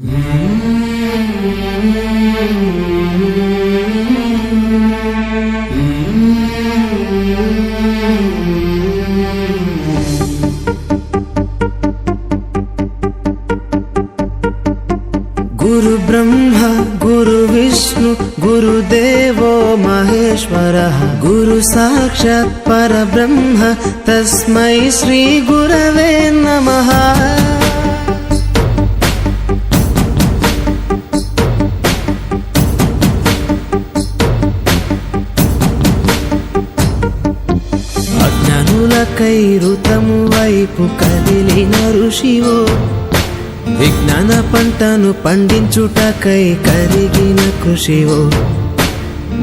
गुरु ब्रह्मा गुरु विष्णु गुरुदेवो महेश्वरः गुरु साक्षात् परब्रह्म तस्मै श्री गुरवे नमः। అజ్ఞానులకై ఋతము వైపు కదిలిన ఋషివో విజ్ఞాన పంటను పండించుటకై కరిగిన కృషివో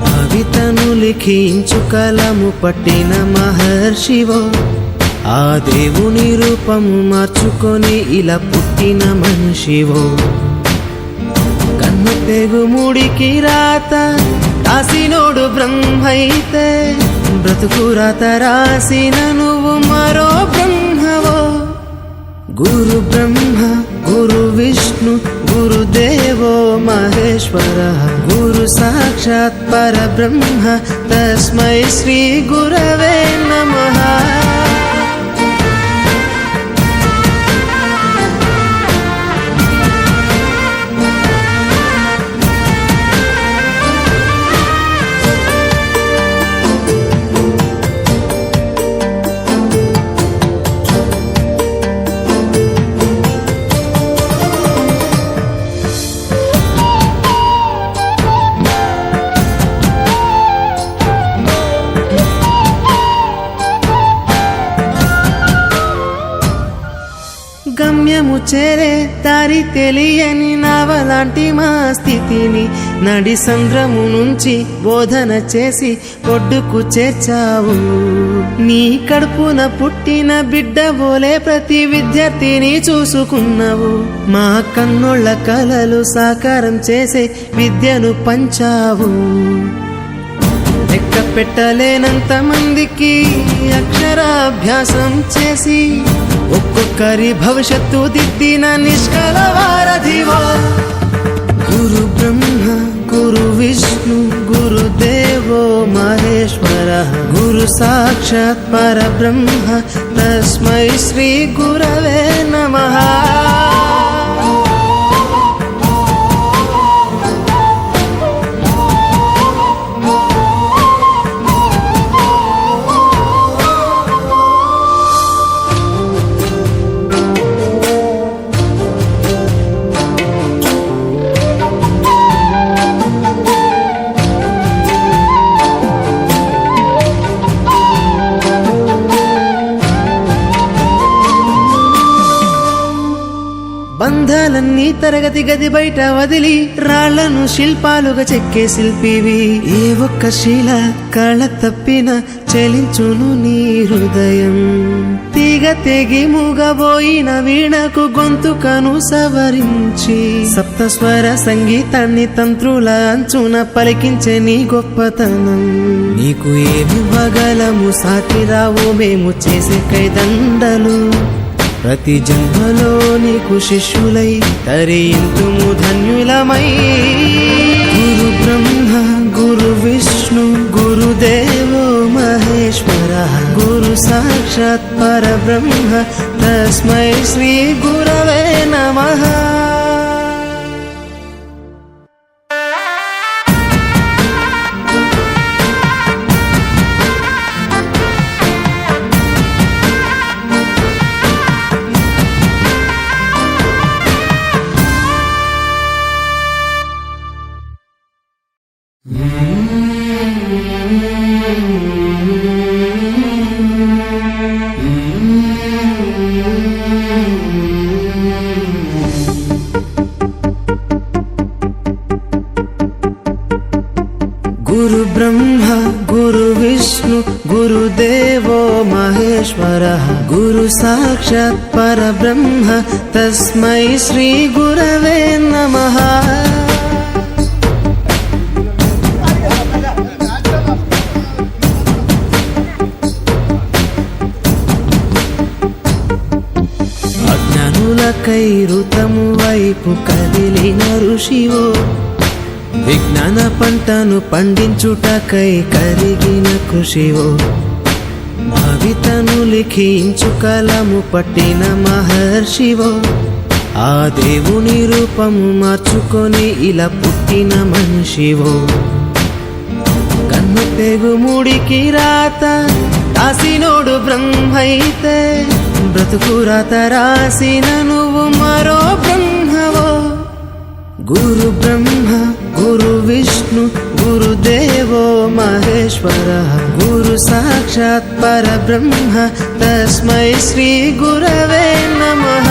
భవితను లిఖించు కలము పట్టిన మహర్షివో ఆ దేవుని రూపము మార్చుకొని ఇలా పుట్టిన మనిషివో కన్ను తెగు ముడికి రాత రాసినోడు బ్రహ్మైతే బ్రతుకు రాత రాసిన నువ్వు మరో బ్రహ్మవో। गुरु ब्रह्मा गुरु विष्णु गुरुदेवो महेश्वरः गुरु साक्षात् परब्रह्म तस्मै श्री गुरवे नमः। గమ్యము చేరే దారి తెలియని నావలాంటి మా స్థితిని నడి సంద్రము నుంచి బోధన చేసి ఒడ్డుకు చేర్చావు। నీ కడుపున పుట్టిన బిడ్డ బోలే ప్రతి విద్యార్థిని చూసుకున్నావు। మా కన్నోళ్ళ కలలు సాకారం చేసే విద్యను పంచావు। లెక్క పెట్టలేనంత మందికి అక్షరాభ్యాసం చేసి ఒక్కొక్కరి భవిష్యత్తు దిద్దిన నిష్కల వారధివో। గురు బ్రహ్మ గురు విష్ణు గురుదేవో మహేశ్వరः గురు సాక్షాత్ పరబ్రహ్మ తస్మై శ్రీ గురవే నమః। బంధాలన్నీ తరగతి గది బయట వదిలి రాళ్లను శిల్పాలుగా చెక్కే శిల్పివి। ఏ ఒక్క శిల కళ తప్పిన చెలించును నీ హృదయం। తీగ తెగి మూగబోయిన వీణకు గొంతుకను సవరించి సప్తస్వర సంగీతాన్ని తంత్రుల అంచున పలికించే నీ గొప్పతనం। నీకు ఏమి వగలము సాటి రావు మేము చేసే కైదండలు। ప్రతి జన్మలో నీకు శిష్యులై తరింతుము ధన్యులమై। గురు బ్రహ్మ గురు విష్ణు గురుదేవో మహేశ్వరः గురు సాక్షాత్ పరబ్రహ్మ తస్మై శ్రీ గురవే నమః। गुरु ब्रह्मा गुरु विष्णु गुरुदेवो महेश्वरः गुरु साक्षात् परब्रह्म तस्मै श्री गुरवे नमः। విద్యకై ఋతము వైపు కదిలిన ఋషివో, విజ్ఞాన పంటను పండించుటకై కరిగిన కృషివో, భవితను లిఖించు కలము పట్టిన మహర్షివో, ఆ దేవుని రూపము మార్చుకొని ఇలా పుట్టిన మనిషివో. కన్ను తెగు ముడికి రాత రాసినోడు బ్రహ్మైతే, బ్రతుకు రాత రాసిన నువ్వు మరో బ్రహ్మవో. గురు బ్రహ్మ గురు విష్ణు గురుదేవో మహేశ్వర, గురు సాక్షాత్ పరబ్రహ్మ తస్మై శ్రీ గురవే నమః.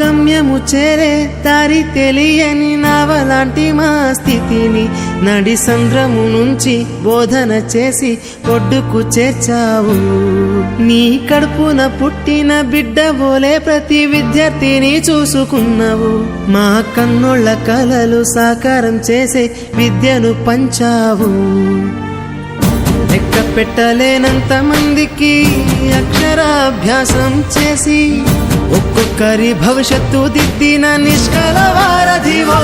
గమ్యము చేరే దారి తెలియని నావలాంటి మా స్థితిని నడి సంద్రము నుంచి బోధన చేసి ఒడ్డుకు చేర్చావు. నీ కడుపున పుట్టిన బిడ్డ బోలే ప్రతి విద్యార్థిని చూసుకున్నావు. మా కన్నోళ్ళ కలలు సాకారం చేసే విద్యను పంచావు. లెక్క పెట్టలేనంత మందికి అక్షరాభ్యాసం చేసి ఒక్కొక్కరి భవిష్యత్తు దిద్దిన నిష్కల వారధివో.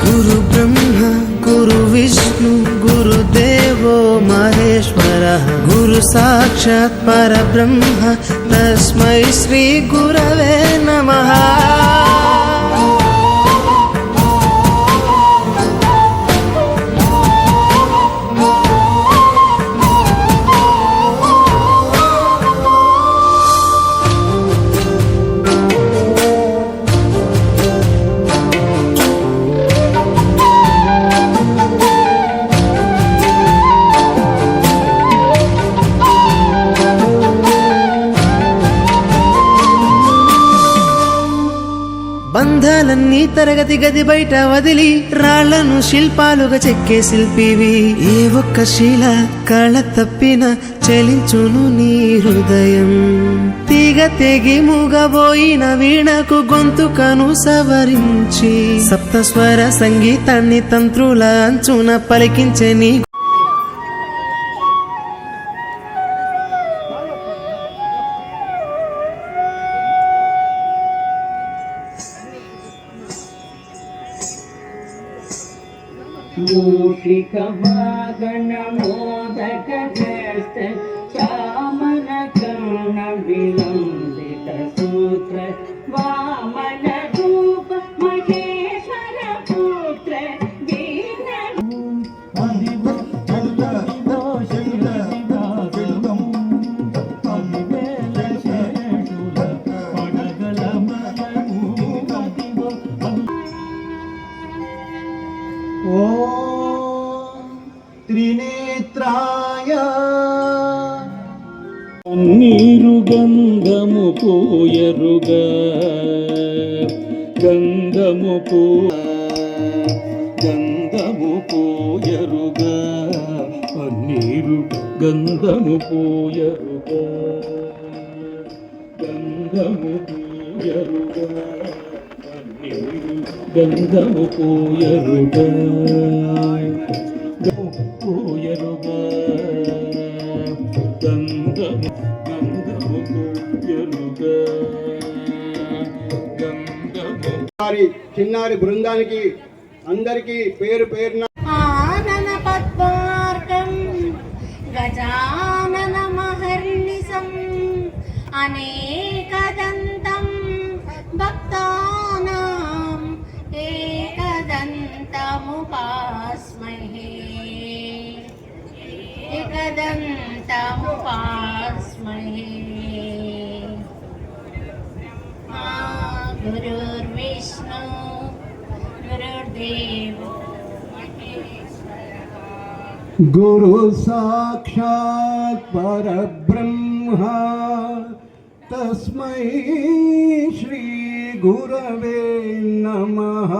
గురు బ్రహ్మ గురు విష్ణు గురుదేవో మహేశ్వర, గురు సాక్షాత్ పరబ్రహ్మ తస్మై శ్రీ గురవే నమః. బంధాలన్నీ తరగతి గది బయట వదిలి రాళ్లను శిల్పాలుగా చెక్కే శిల్పివి. ఏ ఒక్క శిల కళ తప్పిన చలించును నీ హృదయం. తీగ తెగి మూగబోయిన వీణకు గొంతుకను సవరించి సప్తస్వర సంగీతాన్ని తంత్రుల అంచున పలికించే నీ మూషిక వాగణ మోదక హస్త చామర కర్ణ విలంబిత సూత్ర వామన రూప మహేశ్వర పుత్ర వీణ త్రినేత్రాయ నీరు గంధము పోయరుగా గంధము పోయరుగా నీరు గంధము పోయరుగా గంధము పోయరుగా నీరు గంధము పోయరుగా పోయరుగా గంధము పోయరుగా గంధము. చిన్నారి బృందానికి అందరికీ పేరు పేరున ఆనన పద్మార్కం గజానన మహర్నిశం అనేకదంతం భక్తానాం ఏకదంతముపాస్మహే ఏకదంతముపాస్మహే. గురుర్విష్ణు గురుర్దేవో గురు సాక్షాత్ పరబ్రహ్మ तस्मै श्री गुरवे नमः।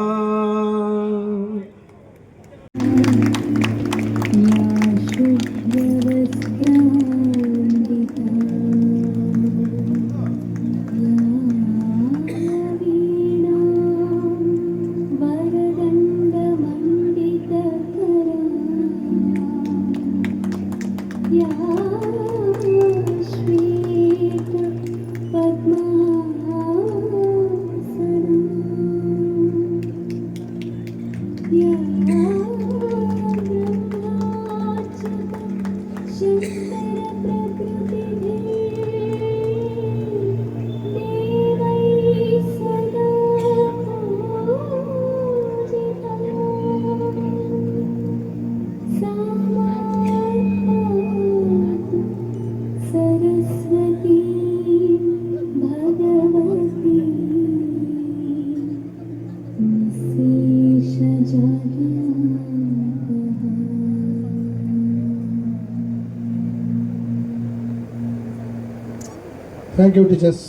Thank you, teachers.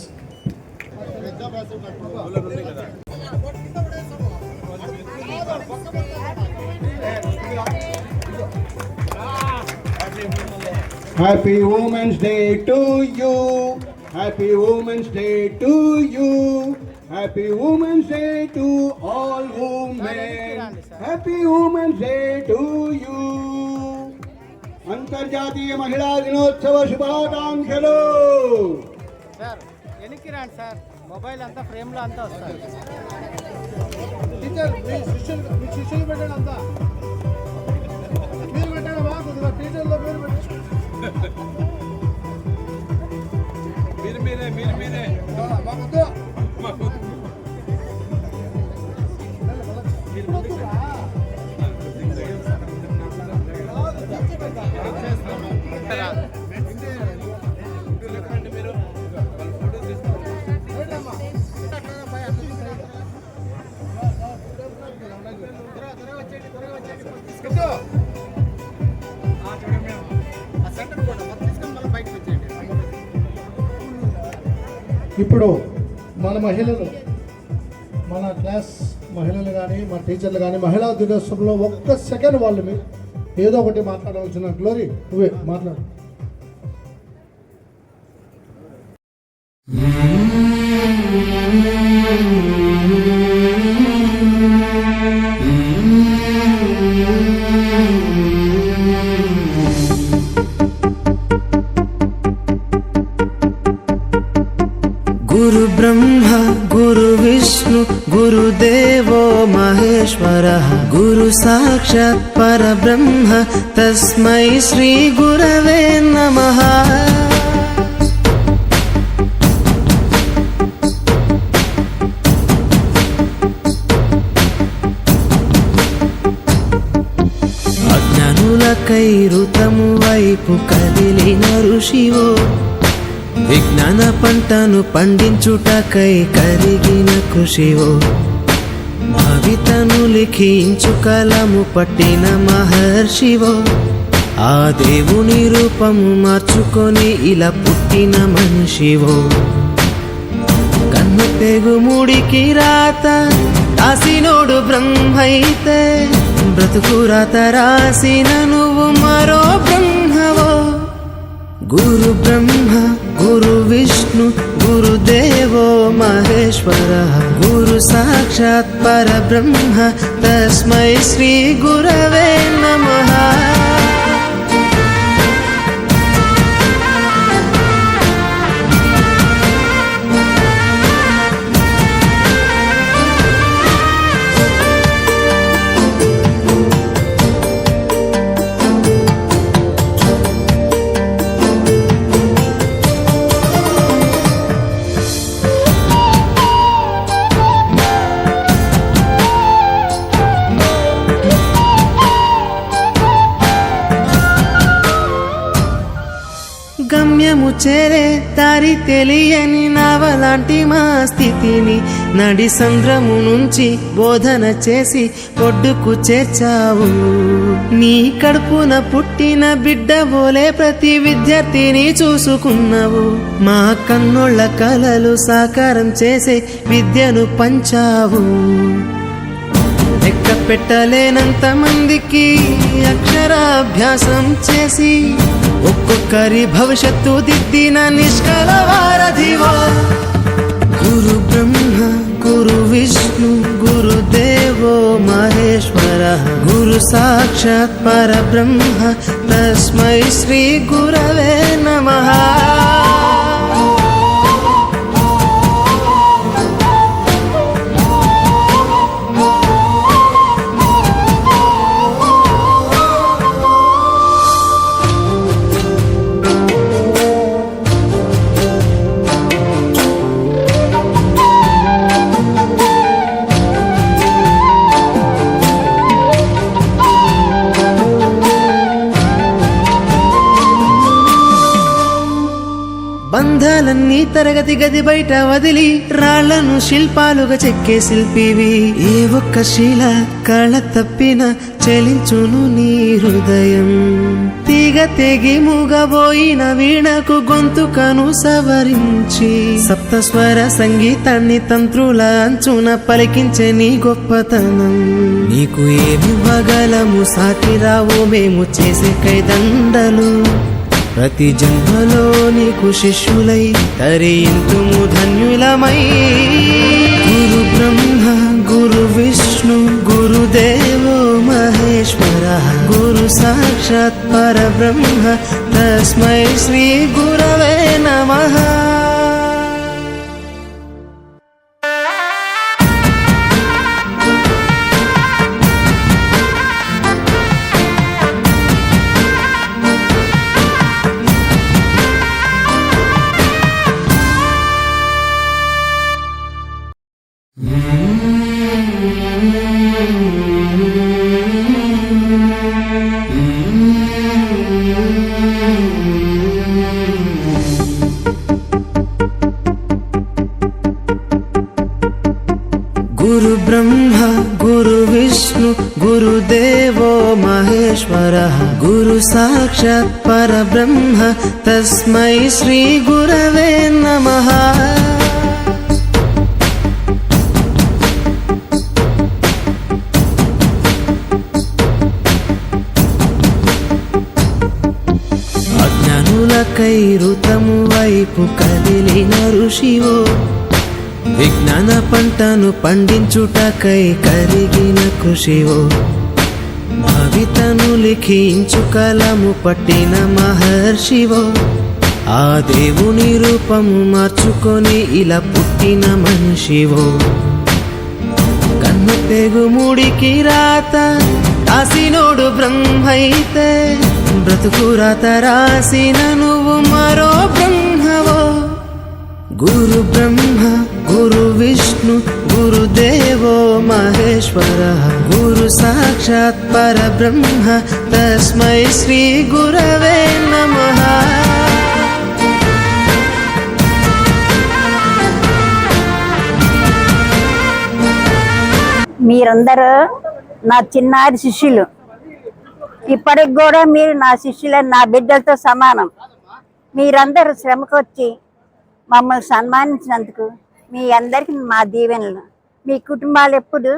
Happy Women's Day to you. Happy Women's Day to you. Happy Women's Day to all women. Happy Women's Day to you. అంతర్జాతీయ మహిళా దినోత్సవ శుభాకాంక్షలు. సార్ వెనక్కి రండి సార్, మొబైల్ అంతా ఫ్రేమ్లో అంతా వస్తారు. టీచర్ మీ శిష్యులు పెట్టండి, అంతా మీరు పెట్టండి, మా కొద్దిగా టీచర్లో పేరు పెట్టండి. మీరే మాకొద్దు. ఇప్పుడు మన మహిళలు, మన క్లాస్ మహిళలు కానీ మన టీచర్లు కానీ మహిళా దినోత్సవంలో ఒక్క సెకండ్ వాళ్ళు మీరు ఏదో ఒకటి మాట్లాడవలసిన. గ్లోరీ నువ్వే మాట్లాడు. गुरु ब्रह्मा गुरु विष्णु गुरुदेवो महेश्वरः गुरु साक्षात् परब्रह्म तस्मै श्री गुरवे नमः। అజ్ఞానులకై ఋతము వైపు కదిలిన ఋషివో, విజ్ఞాన పంటను పండించుటకై కరిగిన కృషివో, భవితను లిఖించు కలము పట్టిన మహర్షివో, ఆ దేవుని రూపము మార్చుకొని ఇలా పుట్టిన మనిషివో. కన్ను తెగుముడికి రాత రాసినోడు బ్రహ్మైతే, బ్రతుకు రాత రాసిన నువ్వు మరో బ్రహ్మవో. गुरु ब्रह्मा गुरु विष्णु गुरुदेवो महेश्वरः गुरु साक्षात् परब्रह्म तस्मै श्री गुरवे नमः। గమ్యము చేరే దారి తెలియని నావలాంటి మా స్థితిని నడి సంద్రము నుంచి బోధన చేసి ఒడ్డుకు చేర్చావు. నీ కడుపున పుట్టిన బిడ్డ బోలే ప్రతి విద్యార్థిని చూసుకున్నావు. మా కన్నోళ్ళ కలలు సాకారం చేసే విద్యను పంచావు. లెక్క పెట్టలేనంత మందికి అక్షరాభ్యాసం చేసి ఒక్కొక్కరి భవిష్యత్తు దిద్దిన నిష్కల వారధివో. గురు బ్రహ్మ గురు విష్ణు గురుదేవో మహేశ్వర గురు సాక్షాత్ పరబ్రహ్మ తస్మై శ్రీ గురవే నమః. బంధాలన్నీ తరగతి గది బయట వదిలి రాళ్లను శిల్పాలుగా చెక్కే శిల్పివి. ఏ ఒక్క శిల కళ తప్పిన చెలించును నీ హృదయం. తీగ తెగి మూగబోయిన వీణకు గొంతుకను సవరించి సప్తస్వర సంగీతాన్ని తంత్రుల అంచున పలికించే నీ గొప్పతనం. నీకు ఏమి ఇవ్వగలము సాటి రావు మేము చేసే కైదండలు. ప్రతి జన్మలో నీకు శిష్యులై తరింతుము ధన్యులమై. గురు బ్రహ్మ గురు విష్ణు గురుదేవో మహేశ్వర గురు సాక్షాత్ పరబ్రహ్మ తస్మై శ్రీ గురవే నమః. గురు బ్రహ్మ గురు విష్ణు గురుదేవో మహేశ్వర గురు సాక్షాత్ పరబ్రహ్మ తస్మై శ్రీ గురవే నమః. అజ్ఞానులకై ఋతము వైపు కదిలిన ఋషివో. విజ్ఞాన పంటను పండించుటకై కరిగిన కృషివో. భవితను లిఖించు కలము పట్టిన మహర్షివో. ఆ దేవుని రూపము మార్చుకొని ఇలా పుట్టిన మనిషివో. కన్ను తెగు ముడికి రాత రాసినోడు బ్రహ్మైతే బ్రతుకు రాత రాసిన నువ్వు మరో బ్రహ్మవో. గురు బ్రహ్మ గురు విష్ణు గురుదేవో మహేశ్వర గురు సాక్షాత్ పరబ్రహ్మ తస్మై శ్రీ గురవే నమః. మీరందరూ నా చిన్నారి శిష్యులు. ఇప్పటికి కూడా మీరు నా శిష్యులు, నా బిడ్డలతో సమానం. మీరందరూ శ్రమకు వచ్చి మమ్మల్ని సన్మానించినందుకు మీ అందరికీ మా దీవెనలు. మీ కుటుంబాలు ఎప్పుడు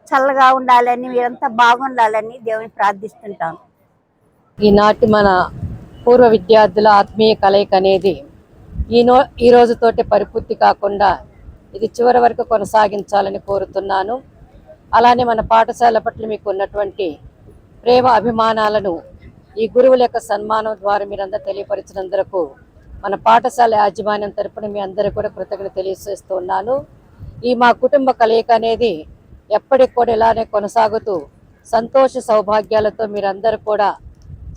చల్లగా ఉండాలని, మీరంతా బాగుండాలని దేవుని ప్రార్థిస్తుంటాం. ఈనాటి మన పూర్వ విద్యార్థుల ఆత్మీయ కలయిక అనేది ఈ రోజుతోటి పరిపూర్తి కాకుండా ఇది చివరి వరకు కొనసాగించాలని కోరుతున్నాను. అలానే మన పాఠశాల పట్ల మీకు ఉన్నటువంటి ప్రేమ అభిమానాలను ఈ గురువుల యొక్క సన్మానం ద్వారా మీరందరూ తెలియపరిచినందుకు మన పాఠశాల యాజమాన్యం తరపున మీ అందరూ కూడా కృతజ్ఞత తెలియజేస్తూ ఉన్నాను. ఈ మా కుటుంబ కలయిక అనేది ఎప్పటికి కూడా ఇలానే కొనసాగుతూ సంతోష సౌభాగ్యాలతో మీరందరూ కూడా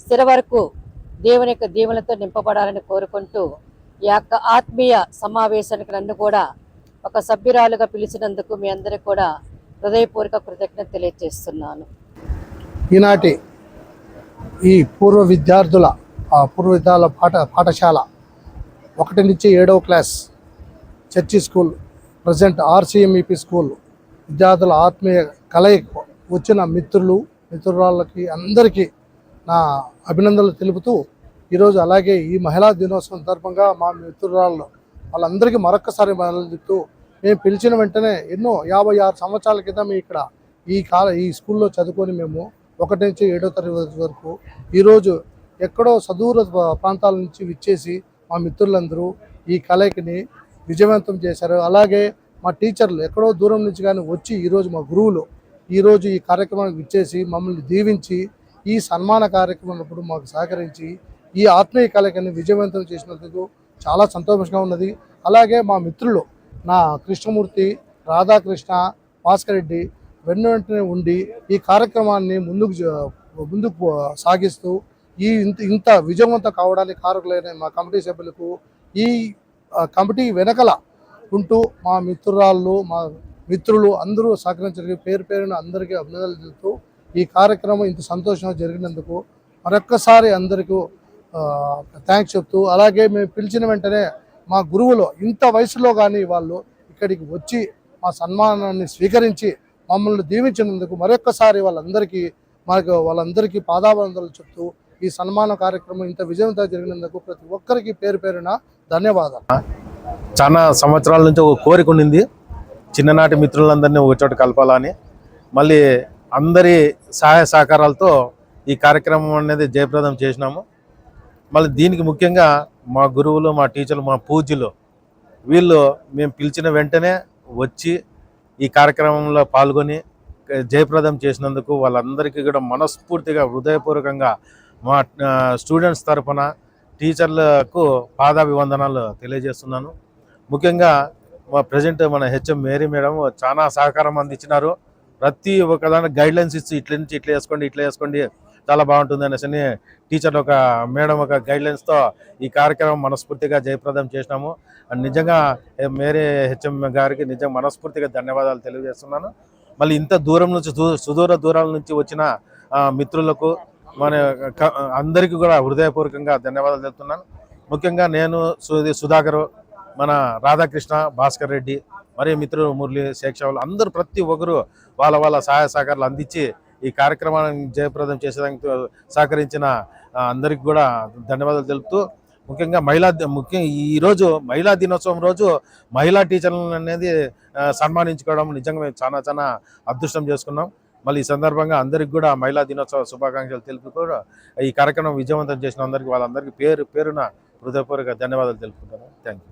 స్థిర వరకు దేవుని యొక్క దీవెనలతో నింపబడాలని కోరుకుంటూ ఈ యొక్క ఆత్మీయ సమావేశానికి నన్ను కూడా ఒక సభ్యురాలుగా పిలిచినందుకు మీ అందరికీ కూడా హృదయపూర్వక కృతజ్ఞత తెలియజేస్తున్నాను. ఈనాటి ఈ పూర్వ విద్యార్థుల పాఠశాల 1 నుంచి 7వ class church school present RCMEP school విద్యార్థుల ఆత్మీయ కలయిక వచ్చిన మిత్రురాళ్ళకి అందరికీ నా అభినందనలు తెలుపుతూ ఈరోజు అలాగే ఈ మహిళా దినోత్సవం సందర్భంగా మా మిత్రురాళ్ళు వాళ్ళందరికీ మరొక్కసారి మహిళలు చెప్తూ మేము పిలిచిన వెంటనే ఎన్నో 56 సంవత్సరాల క్రితం ఇక్కడ ఈ స్కూల్లో చదువుకొని మేము 1 నుంచి 7వ తరగతి వరకు ఈరోజు ఎక్కడో సుదూర ప్రాంతాల నుంచి విచ్చేసి మా మిత్రులందరూ ఈ కలయికని విజయవంతం చేశారు. అలాగే మా టీచర్లు ఎక్కడో దూరం నుంచి కానీ వచ్చి ఈరోజు మా గురువులు ఈరోజు ఈ కార్యక్రమానికి విచ్చేసి మమ్మల్ని దీవించి ఈ సన్మాన కార్యక్రమం మాకు సహకరించి ఈ ఆత్మీయ కలయికని విజయవంతం చేసినందుకు చాలా సంతోషంగా ఉన్నది. అలాగే మా మిత్రులు నా కృష్ణమూర్తి, రాధాకృష్ణ, భాస్కర్ రెడ్డి వెంటనే ఉండి ఈ కార్యక్రమాన్ని ముందుకు సాగిస్తూ ఇంత విజయవంతం కావడానికి కారకులైన మా కమిటీ సభ్యులకు ఈ కమిటీ వెనకల ఉంటూ మా మిత్రులు అందరూ సహకరించడానికి పేరున అందరికీ అభినందనలు తెలుపుతూ ఈ కార్యక్రమం ఇంత సంతోషంగా జరిగినందుకు మరొక్కసారి అందరికీ థ్యాంక్స్ చెప్తూ, అలాగే మేము పిలిచిన వెంటనే మా గురువులు ఇంత వయసులో కానీ వాళ్ళు ఇక్కడికి వచ్చి మా సన్మానాన్ని స్వీకరించి మమ్మల్ని దీవించినందుకు మరొక్కసారి వాళ్ళందరికీ పాదాభివందనలు చెప్తూ ఈ సన్మాన కార్యక్రమం ఇంత విజయవంతంగా జరిగినందుకు ప్రతి ఒక్కరికి పేరున ధన్యవాదాలు. చాలా సంవత్సరాల నుంచి ఒక కోరిక ఉండింది, చిన్ననాటి మిత్రులందరినీ ఒక చోట కలపాలని. మళ్ళీ అందరి సహాయ సహకారాలతో ఈ కార్యక్రమం అనేది జయప్రదం చేసినాము. మళ్ళీ దీనికి ముఖ్యంగా మా గురువులు, మా టీచర్లు, మా పూజ్యులు వీళ్ళు మేము పిలిచిన వెంటనే వచ్చి ఈ కార్యక్రమంలో పాల్గొని జయప్రదం చేసినందుకు వాళ్ళందరికీ కూడా మనస్ఫూర్తిగా హృదయపూర్వకంగా మా స్టూడెంట్స్ తరఫున టీచర్లకు పాదాభివందనాలు తెలియజేస్తున్నాను. ముఖ్యంగా మా ప్రజెంట్ మన హెచ్ఎం మేరీ మేడం చాలా సహకారం అందించినారు. ప్రతి ఒక్కదానికి గైడ్లైన్స్ ఇచ్చి ఇట్లా వేసుకోండి చాలా బాగుంటుంది అనేసి టీచర్లు మేడం గైడ్లైన్స్తో ఈ కార్యక్రమం మనస్ఫూర్తిగా జయప్రదం చేసినాము. నిజంగా మేరీ హెచ్ఎం గారికి నిజంగా మనస్ఫూర్తిగా ధన్యవాదాలు తెలియజేస్తున్నాను. మళ్ళీ ఇంత దూరం నుంచి సుదూర దూరాల నుంచి వచ్చిన మిత్రులకు మన అందరికీ కూడా హృదయపూర్వకంగా ధన్యవాదాలు తెలుపుతున్నాను. ముఖ్యంగా నేను సుధాకర్, మన రాధాకృష్ణ, భాస్కర్ రెడ్డి, మరియు మిత్రులు మురళి, శేక్షావులు అందరూ ప్రతి ఒక్కరు వాళ్ళ సహాయ సహకారాలు అందించి ఈ కార్యక్రమాన్ని జయప్రదం చేసేదానికి సహకరించిన అందరికి కూడా ధన్యవాదాలు తెలుపుతూ, ముఖ్యంగా ఈరోజు మహిళా దినోత్సవం రోజు మహిళా టీచర్లను అనేది సన్మానించుకోవడం నిజంగా మేము చాలా అదృష్టం చేసుకున్నాం. మళ్ళీ ఈ సందర్భంగా అందరికి కూడా మహిళా దినోత్సవ శుభాకాంక్షలు తెలుపుతూ ఈ కార్యక్రమం విజయవంతం చేసిన వాళ్ళందరికీ పేరున హృదయపూర్వక ధన్యవాదాలు తెలుపుకుంటాను. థ్యాంక్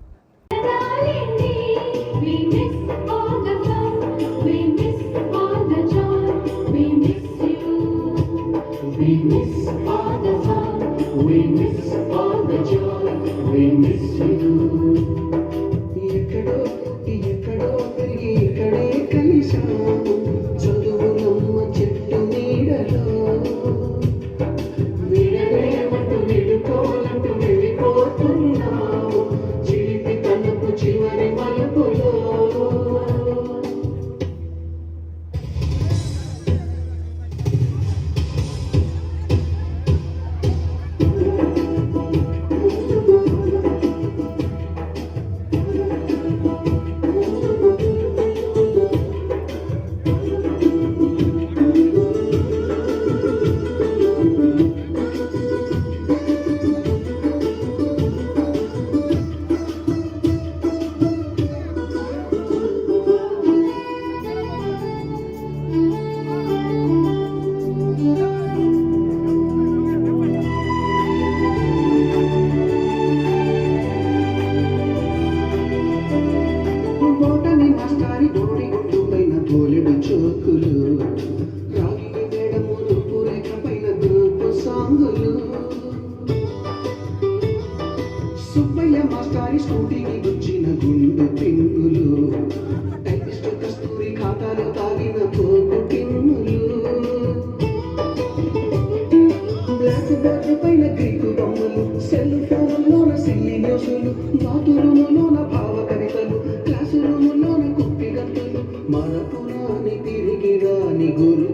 మన పురాణి తిరిగి రాని గురు